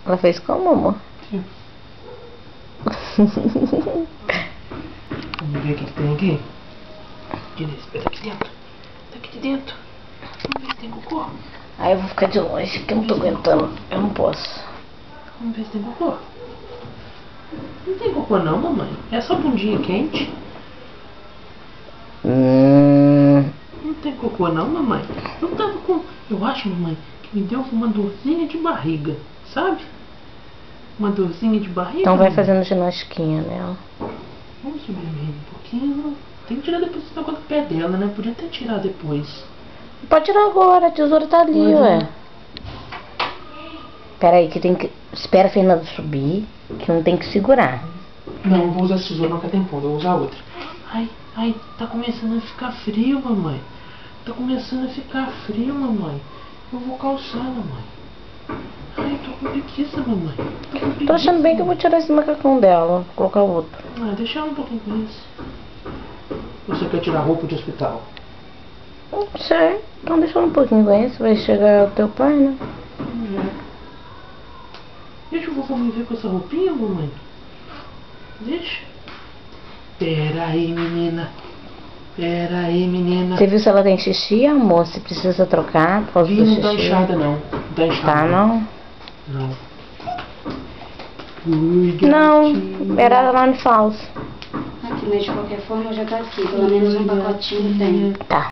Ela fez como, amor? Sim. Vamos ver o que tem aqui. Tira esse pé daqui dentro. Daqui de dentro. Vamos ver se tem cocô. Aí eu vou ficar de longe, que eu não tô aguentando. Eu não posso. Vamos ver se tem cocô. Não tem cocô não, mamãe. É só bundinha quente. Não tem cocô não, mamãe. Eu tava com... Eu acho, mamãe, que me deu uma dorzinha de barriga. Sabe? Uma dorzinha de barriga. Então vai mamãe. fazendo ginastiquinha nela. Vamos subir mesmo um pouquinho. Tem que tirar depois esse negócio do pé dela, né? Podia até tirar depois. Pode tirar agora, a tesoura tá ali, Pois ué. é. Pera aí, que tem que... Espera a Fernanda subir, que não tem que segurar. Não, eu vou usar essa tesoura, não quer tempo, eu vou usar outra. Ai, tá começando a ficar frio, mamãe. Tá começando a ficar frio, mamãe. Eu vou calçar, mamãe. Ai, tô com preguiça, mamãe. Tô com preguiça. Tô achando bem que eu vou tirar esse macacão dela, vou colocar outro. Ah, deixa ela um pouquinho com isso. Você quer tirar roupa de hospital? Não sei, então deixa ela um pouquinho com esse, vai chegar o teu pai, né? Deixa eu vou me ver com essa roupinha, mamãe. Deixa. Pera aí, menina. Pera aí, menina. Você viu se ela tem xixi, amor? Se precisa trocar por causa do Não xixi? tá inchada, não. Não tá inchada. Tá, não? Não. Ui, Não, gatinho. era lá no falso. Aqui, mas de qualquer forma já tá aqui. Pelo menos um pacotinho tem. Tá.